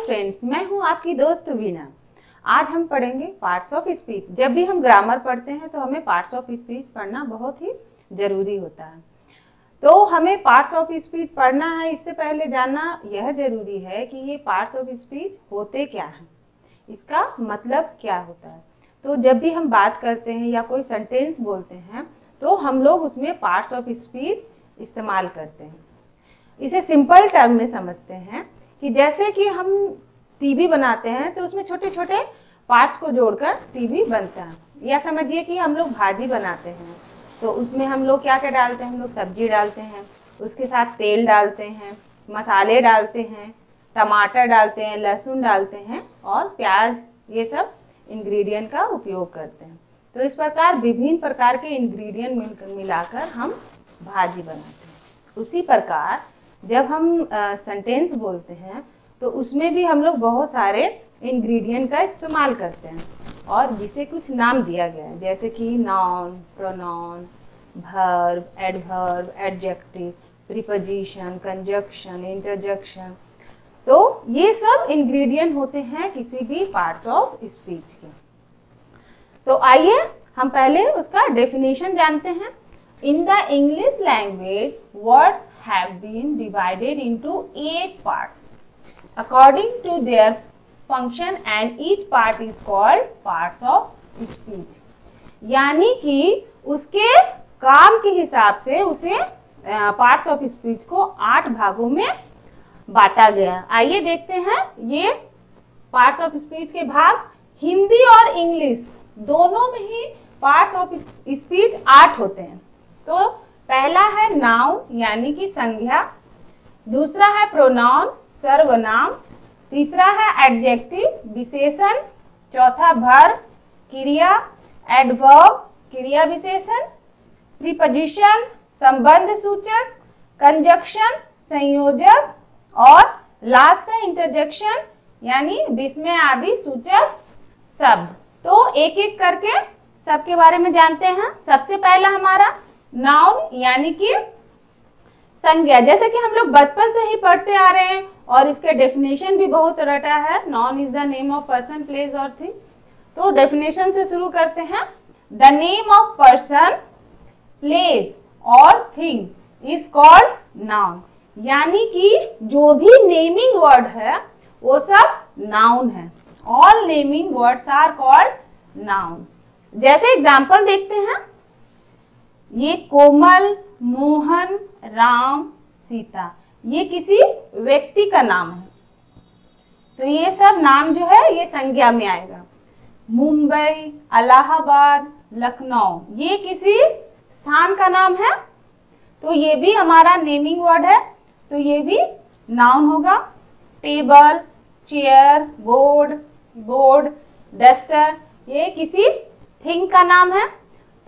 Friends, मैं हूं आपकी दोस्त वीना। आज हम पढ़ेंगे पार्ट्स ऑफ स्पीच। जब भी हम ग्रामर पढ़ते हैं तो हमें पार्ट्स ऑफ स्पीच पढ़ना बहुत ही जरूरी होता है। तो हमें पार्ट्स ऑफ स्पीच पढ़ना है, इससे पहले जानना यह जरूरी है कि ये पार्ट्स ऑफ स्पीच होते क्या हैं, इसका मतलब क्या होता है। तो जब भी हम बात करते हैं या कोई सेंटेंस बोलते हैं तो हम लोग उसमें पार्ट्स ऑफ स्पीच इस्तेमाल करते हैं। इसे सिंपल टर्म में समझते हैं कि जैसे कि हम टीवी बनाते हैं तो उसमें छोटे छोटे पार्ट्स को जोड़कर टीवी बनता है। या समझिए कि हम लोग भाजी बनाते हैं तो उसमें हम लोग क्या क्या डालते हैं, हम लोग सब्जी डालते हैं, उसके साथ तेल डालते हैं, मसाले डालते हैं, टमाटर डालते हैं, लहसुन डालते हैं और प्याज, ये सब इंग्रेडिएंट का उपयोग करते हैं। तो इस प्रकार विभिन्न प्रकार के इंग्रेडिएंट मिलाकर हम भाजी बनाते हैं। उसी प्रकार जब हम सेंटेंस बोलते हैं तो उसमें भी हम लोग बहुत सारे इंग्रेडिएंट का इस्तेमाल करते हैं और जिसे कुछ नाम दिया गया है, जैसे कि noun, pronoun, verb, adverb, adjective, preposition, conjunction, interjection. तो ये सब इंग्रेडिएंट होते हैं किसी भी पार्ट्स ऑफ स्पीच के। तो आइए हम पहले उसका डेफिनेशन जानते हैं। In the English language, words have been divided into 8 parts according to their function and each part is called parts of speech। यानी कि उसके काम के हिसाब से उसे पार्ट्स ऑफ स्पीच को 8 भागों में बांटा गया। आइए देखते हैं ये पार्ट्स ऑफ स्पीच के भाग। हिंदी और इंग्लिश दोनों में ही पार्ट्स ऑफ स्पीच 8 होते हैं। तो पहला है नाउन यानी कि संज्ञा, दूसरा है प्रोनाउन सर्वनाम, तीसरा है एडजेक्टिव विशेषण, चौथा वर्ब क्रिया, एडवर्ब क्रिया विशेषण, प्रीपोजिशन संबंध सूचक, कंजक्शन संयोजक और लास्ट है इंटरजेक्शन यानी विस्मय आदि सूचक शब्द। तो एक एक करके सबके बारे में जानते हैं। सबसे पहला हमारा नाउन यानी कि संज्ञा। जैसे कि हम लोग बचपन से ही पढ़ते आ रहे हैं और इसके डेफिनेशन भी बहुत रटा है। Noun is the name of person, place और थिंग। तो डेफिनेशन से शुरू करते हैं। The name of person, place और थिंग इज कॉल्ड नाउन। यानी कि जो भी नेमिंग वर्ड है वो सब नाउन है। All naming words are called noun. जैसे एग्जाम्पल देखते हैं, ये कोमल, मोहन, राम, सीता, ये किसी व्यक्ति का नाम है। तो ये सब नाम जो है ये संज्ञा में आएगा। मुंबई, इलाहाबाद, लखनऊ, ये किसी स्थान का नाम है तो ये भी हमारा नेमिंग वर्ड है, तो ये भी नाउन होगा। टेबल, चेयर, बोर्ड, डस्टर, ये किसी थिंग का नाम है।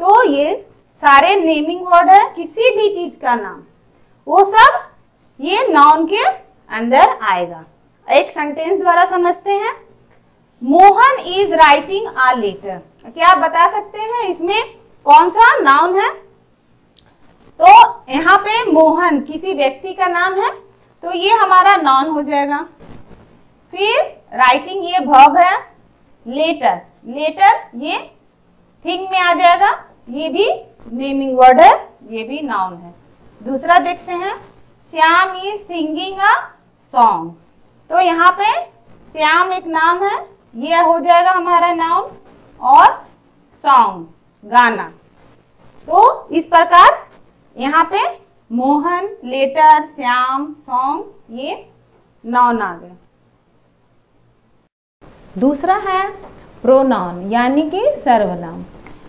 तो ये सारे नेमिंग वर्ड है, किसी भी चीज का नाम, वो सब ये नाउन के अंदर आएगा। एक सेंटेंस द्वारा समझते हैं। Mohan is writing a letter. क्या आप बता सकते हैं इसमें कौन सा नाउन है? तो यहाँ पे मोहन किसी व्यक्ति का नाम है तो ये हमारा नाउन हो जाएगा। फिर राइटिंग ये वर्ब है। लेटर ये थिंग में आ जाएगा, ये भी नेमिंग वर्ड है, ये भी नाउन है। दूसरा देखते हैं। Shyam is singing a song. तो यहाँ पे श्याम एक नाम है, ये हो जाएगा हमारा नाउन, और सॉन्ग गाना। तो इस प्रकार यहाँ पे मोहन, लेटर, श्याम, सॉन्ग, ये नाउन आ गए। दूसरा है प्रोनाउन यानी कि सर्वनाम।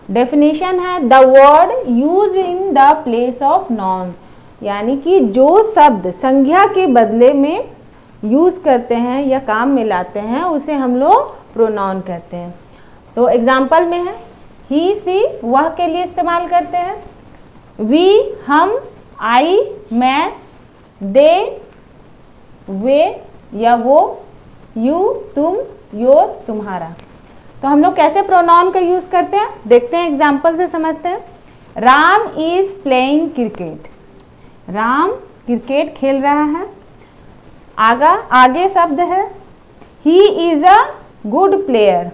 डेफिनेशन है the word use in the place of noun. यानी कि जो शब्द संज्ञा के बदले में यूज करते हैं या काम में लाते हैं उसे हम लोग प्रोनाउन कहते हैं। तो एग्जाम्पल में है ही, सी, वह के लिए इस्तेमाल करते हैं। वी, हम, आई, मैं, दे, वे या वो, यू, तुम, योर, तुम्हारा। तो हम लोग कैसे प्रोनाउन का यूज करते हैं देखते हैं, एग्जाम्पल से समझते हैं। Ram is playing cricket. Ram cricket खेल रहा है। आगे शब्द है he is a good player.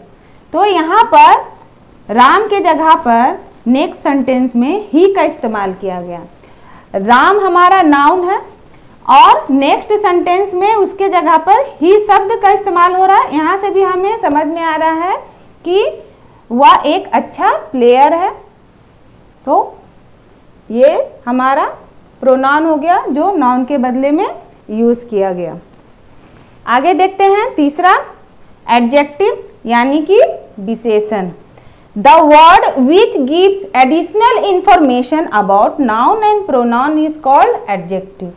तो यहाँ पर राम के जगह पर नेक्स्ट सेंटेंस में ही का इस्तेमाल किया गया। राम हमारा नाउन है और नेक्स्ट सेंटेंस में उसके जगह पर ही शब्द का इस्तेमाल हो रहा है। यहाँ से भी हमें समझ में आ रहा है कि वह एक अच्छा प्लेयर है। तो ये हमारा प्रोनाउन हो गया जो नाउन के बदले में यूज किया गया। आगे देखते हैं तीसरा, एडजेक्टिव यानी कि विशेषण। The word which gives additional information about noun and pronoun is called adjective.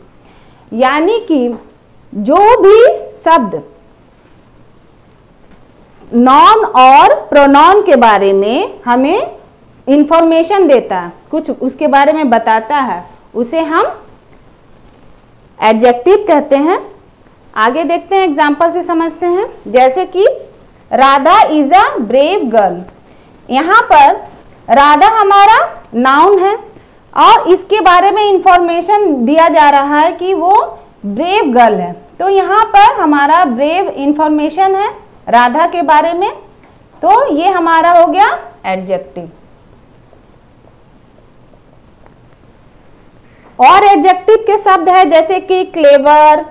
यानी कि जो भी शब्द नाउन और प्रोनाउन के बारे में हमें इंफॉर्मेशन देता है, कुछ उसके बारे में बताता है, उसे हम एडजेक्टिव कहते हैं। आगे देखते हैं, एग्जाम्पल से समझते हैं। जैसे कि Radha is a brave girl. यहाँ पर राधा हमारा नाउन है और इसके बारे में इंफॉर्मेशन दिया जा रहा है कि वो ब्रेव गर्ल है। तो यहाँ पर हमारा ब्रेव इंफॉर्मेशन है राधा के बारे में, तो ये हमारा हो गया एडजेक्टिव। और एडजेक्टिव के शब्द है जैसे कि क्लेवर,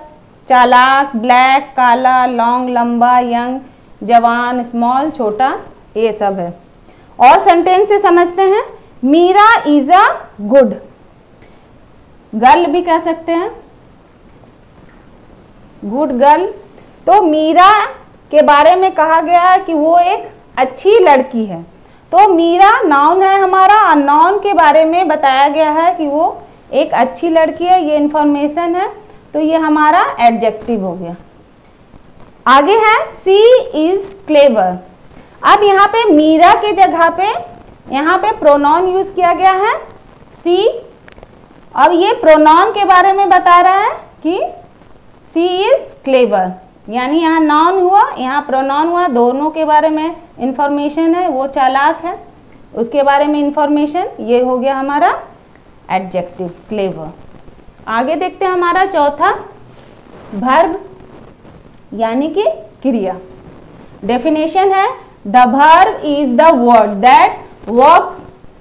चालाक, ब्लैक, काला, लॉन्ग, लंबा, यंग, जवान, स्मॉल, छोटा, ये सब है। और सेंटेंस से समझते हैं। Meera is a good girl भी कह सकते हैं, गुड गर्ल। तो मीरा के बारे में कहा गया है कि वो एक अच्छी लड़की है। तो मीरा नाउन है हमारा और नाउन के बारे में बताया गया है कि वो एक अच्छी लड़की है, ये इंफॉर्मेशन है, तो ये हमारा एडजेक्टिव हो गया। आगे है सी इज क्लेवर। अब यहाँ पे मीरा के जगह पे यहाँ पे प्रोनाउन यूज किया गया है सी। अब ये प्रोनाउन के बारे में बता रहा है कि सी इज क्लेवर, यानी यहाँ नाउन हुआ, यहाँ प्रोनाउन हुआ, दोनों के बारे में इंफॉर्मेशन है। वो चालाक है, उसके बारे में इंफॉर्मेशन, ये हो गया हमारा एडजेक्टिव क्लेवर। आगे देखते हैं हमारा चौथा, वर्ब यानी कि क्रिया। डेफिनेशन है the verb is the word that works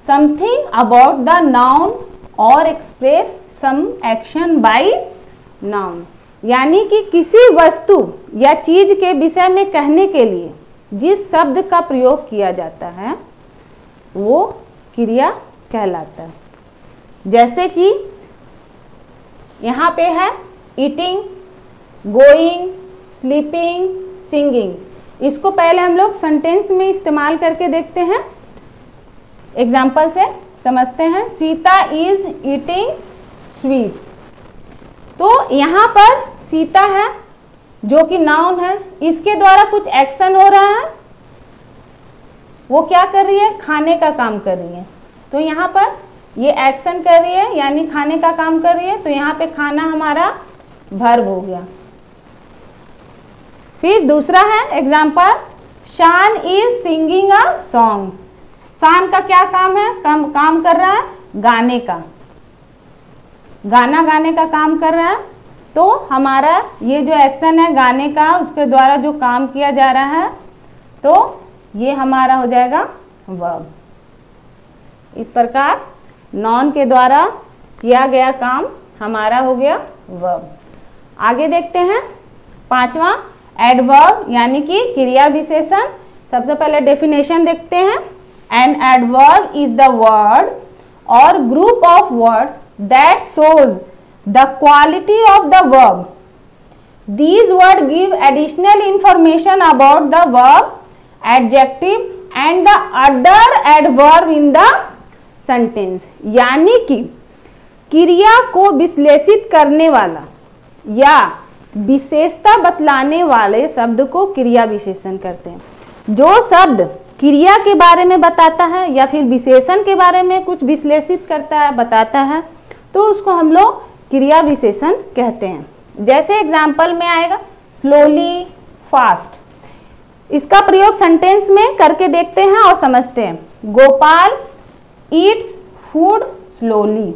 something about the noun और express some action by noun. यानी कि किसी वस्तु या चीज के विषय में कहने के लिए जिस शब्द का प्रयोग किया जाता है वो क्रिया कहलाता है। जैसे कि यहाँ पे है ईटिंग, गोइंग, स्लीपिंग, सिंगिंग। इसको पहले हम लोग सेंटेंस में इस्तेमाल करके देखते हैं, एग्जाम्पल से समझते हैं। Sita is eating sweets. तो यहाँ पर सीता है जो कि नाउन है, इसके द्वारा कुछ एक्शन हो रहा है, वो क्या कर रही है, खाने का काम कर रही है। तो यहाँ पर ये एक्शन कर रही है यानी खाने का काम कर रही है, तो यहाँ पे खाना हमारा वर्ब हो गया। फिर दूसरा है एग्जाम्पल, शान इज सिंगिंग अ सॉन्ग। शान का क्या काम है, काम कर रहा है गाने का, गाना गाने का काम कर रहा है। तो हमारा ये जो एक्शन है गाने का, उसके द्वारा जो काम किया जा रहा है, तो ये हमारा हो जाएगा वर्ब। इस प्रकार नाउन के द्वारा किया गया काम हमारा हो गया वर्ब। आगे देखते हैं पांचवा, एडवर्ब यानी कि क्रिया विशेषण। सबसे पहले डेफिनेशन देखते हैं। An adverb is the word और group of words that shows the quality of the verb. These words give additional information about the verb, adjective and the other adverb in the sentence। यानी कि क्रिया को विश्लेषित करने वाला या विशेषता बतलाने वाले शब्द को क्रिया विशेषण कहते हैं। जो शब्द क्रिया के बारे में बताता है या फिर विशेषण के बारे में कुछ विश्लेषित करता है, बताता है, तो उसको हम लोग क्रिया विशेषण कहते हैं। जैसे एग्जाम्पल में आएगा स्लोली, फास्ट। इसका प्रयोग सेंटेंस में करके देखते हैं और समझते हैं। Gopal Yeats food slowly.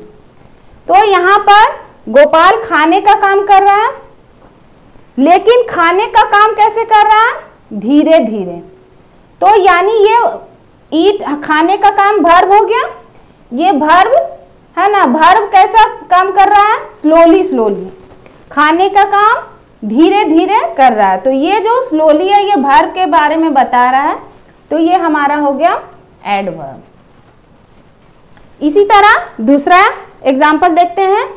तो यहाँ पर गोपाल खाने का काम कर रहा है, लेकिन खाने का काम कैसे कर रहा है? धीरे धीरे। तो यानी ये ईट खाने का काम वर्ब हो गया, ये वर्ब है ना, वर्ब कैसा काम कर रहा है? Slowly slowly. खाने का काम धीरे धीरे कर रहा है, तो ये जो स्लोली है ये वर्ब के बारे में बता रहा है, तो ये हमारा हो गया एडवर्ब। इसी तरह दूसरा एग्जाम्पल देखते हैं,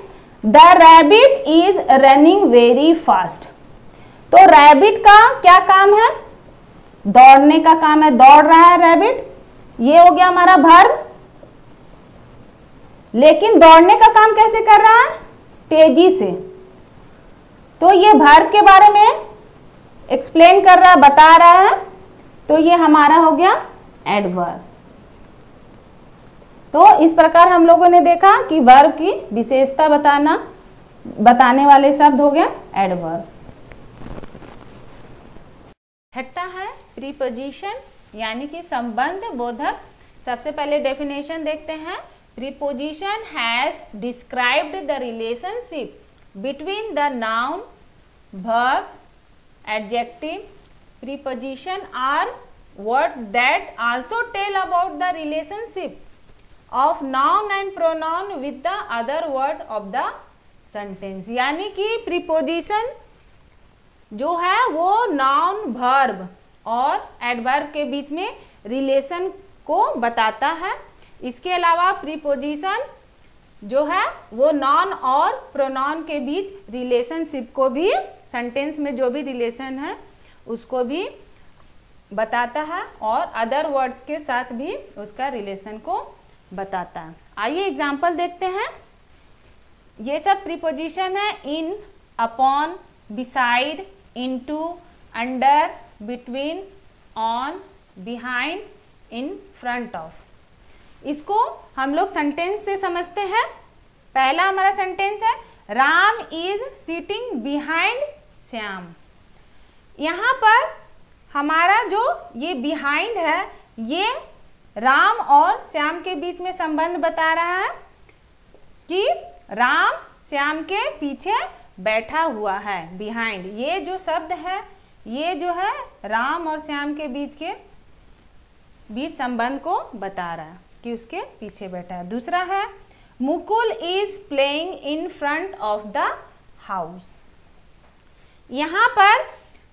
the rabbit is running very fast. तो रैबिट का क्या काम है? दौड़ने का काम है, दौड़ रहा है रैबिट, ये हो गया हमारा वर्ब। लेकिन दौड़ने का काम कैसे कर रहा है? तेजी से। तो ये वर्ब के बारे में एक्सप्लेन कर रहा, बता रहा है, तो ये हमारा हो गया एडवर्ब। तो इस प्रकार हम लोगों ने देखा कि वर्ब की विशेषता बताने वाले शब्द हो गया एडवर्ब। छठा है प्रीपोजिशन यानी कि संबंध बोधक। सबसे पहले डेफिनेशन देखते हैं। Preposition has described the relationship between the noun, verbs, adjective. Preposition are words that also tell about the relationship of noun and pronoun with the other words of the sentence. यानी कि preposition जो है वो noun, verb और adverb के बीच में relation को बताता है। इसके अलावा preposition जो है वो नॉन और प्रोनाउन के बीच रिलेशनशिप को भी, सेंटेंस में जो भी रिलेशन है उसको भी बताता है और अदर वर्ड्स के साथ भी उसका रिलेशन को बताता है। आइए एग्जांपल देखते हैं। ये सब प्रीपोजिशन है in, upon, beside, into, under, between, on, behind, in front of. इसको हम लोग सेंटेंस से समझते हैं। पहला हमारा सेंटेंस है, Ram is sitting behind Shyam. यहाँ पर हमारा जो ये बिहाइंड है ये राम और श्याम के बीच में संबंध बता रहा है कि राम श्याम के पीछे बैठा हुआ है। बिहाइंड ये जो शब्द है ये जो है राम और श्याम के बीच संबंध को बता रहा है कि उसके पीछे बैठा है। दूसरा है, Mukul is playing in front of the house. यहाँ पर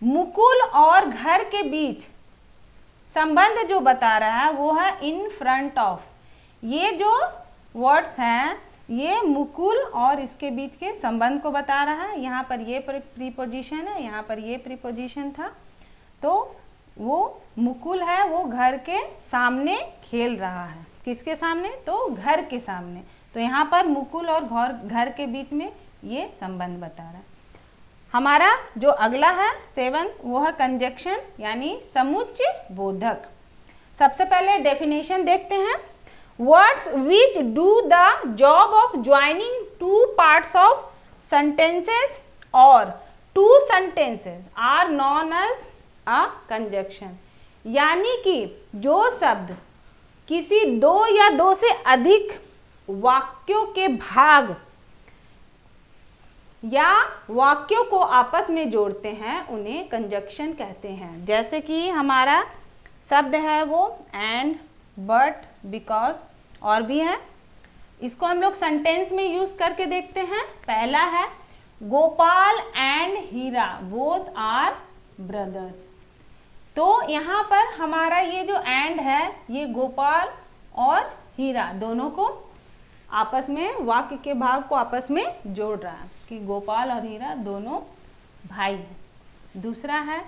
मुकुल और घर के बीच संबंध जो बता रहा है वो है इन फ्रंट ऑफ। ये जो वर्ड्स हैं ये मुकुल और इसके बीच के संबंध को बता रहा है। यहाँ पर ये प्रीपोजिशन है, यहाँ पर ये प्रीपोजिशन था। तो वो मुकुल है वो घर के सामने खेल रहा है। किसके सामने? तो घर के सामने। तो यहाँ पर मुकुल और घर के बीच में ये संबंध बता रहा है। हमारा जो अगला है 7 वो है कंजक्शन यानी समुच्चय बोधक। सबसे पहले डेफिनेशन देखते हैं। Words which do the job of joining two parts of sentences और two sentences are known as a conjunction. यानी कि जो शब्द किसी दो या दो से अधिक वाक्यों के भाग या वाक्यों को आपस में जोड़ते हैं उन्हें कंजक्शन कहते हैं। जैसे कि हमारा शब्द है वो एंड, बट, बिकॉज और भी है। इसको हम लोग सेंटेंस में यूज करके देखते हैं। पहला है, Gopal and Heera both are brothers. तो यहाँ पर हमारा ये जो एंड है ये गोपाल और हीरा दोनों को आपस में, वाक्य के भाग को आपस में जोड़ रहा है कि गोपाल और हीरा दोनों भाई हैं। दूसरा है,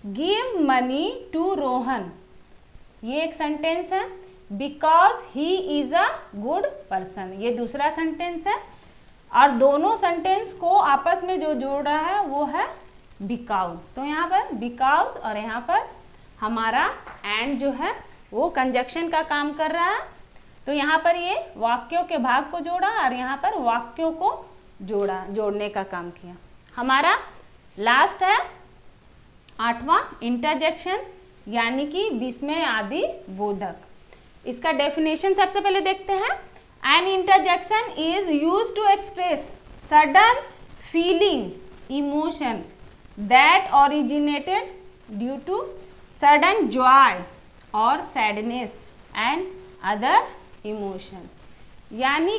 गिव मनी टू रोहन। ये एक सेंटेंस है, because he is a good person. ये दूसरा सेंटेंस है और दोनों सेंटेंस को आपस में जो जोड़ रहा है वो है बिकॉज। तो यहाँ पर बिकॉज और यहाँ पर हमारा एंड जो है वो कंजक्शन का काम कर रहा है। तो यहाँ पर ये वाक्यों के भाग को जोड़ा और यहाँ पर वाक्यों को जोड़ने का काम किया। हमारा लास्ट है 8वां, इंटरजेक्शन यानी कि विस्मय आदि बोधक। इसका डेफिनेशन सबसे पहले देखते हैं। An interjection is used to express sudden feeling, emotion that originated due to sudden joy और सैडनेस एंड अदर इमोशन। यानी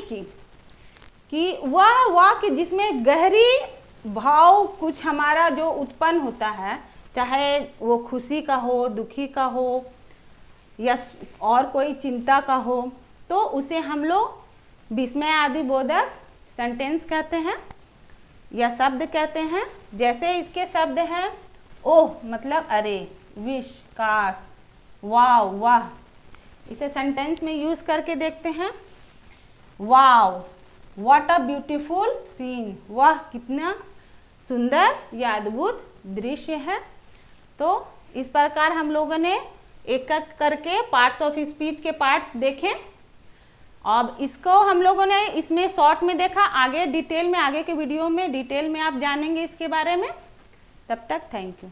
कि वह वाक्य जिसमें गहरी भाव कुछ हमारा जो उत्पन्न होता है, चाहे वो खुशी का हो, दुखी का हो या और कोई चिंता का हो, तो उसे हम लोग विस्मय आदि बोधक सेंटेंस कहते हैं या शब्द कहते हैं। जैसे इसके शब्द हैं ओह मतलब अरे, विश काश, वाव वाह। इसे सेंटेंस में यूज करके देखते हैं। वाव व्हाट अ ब्यूटीफुल सीन, वह कितना सुंदर या अद्भुत दृश्य है। तो इस प्रकार हम लोगों ने एक एक करके पार्ट्स ऑफ स्पीच के पार्ट्स देखे। अब इसको हम लोगों ने इसमें शॉर्ट में देखा, आगे डिटेल में, आगे के वीडियो में डिटेल में आप जानेंगे इसके बारे में। तब तक थैंक यू।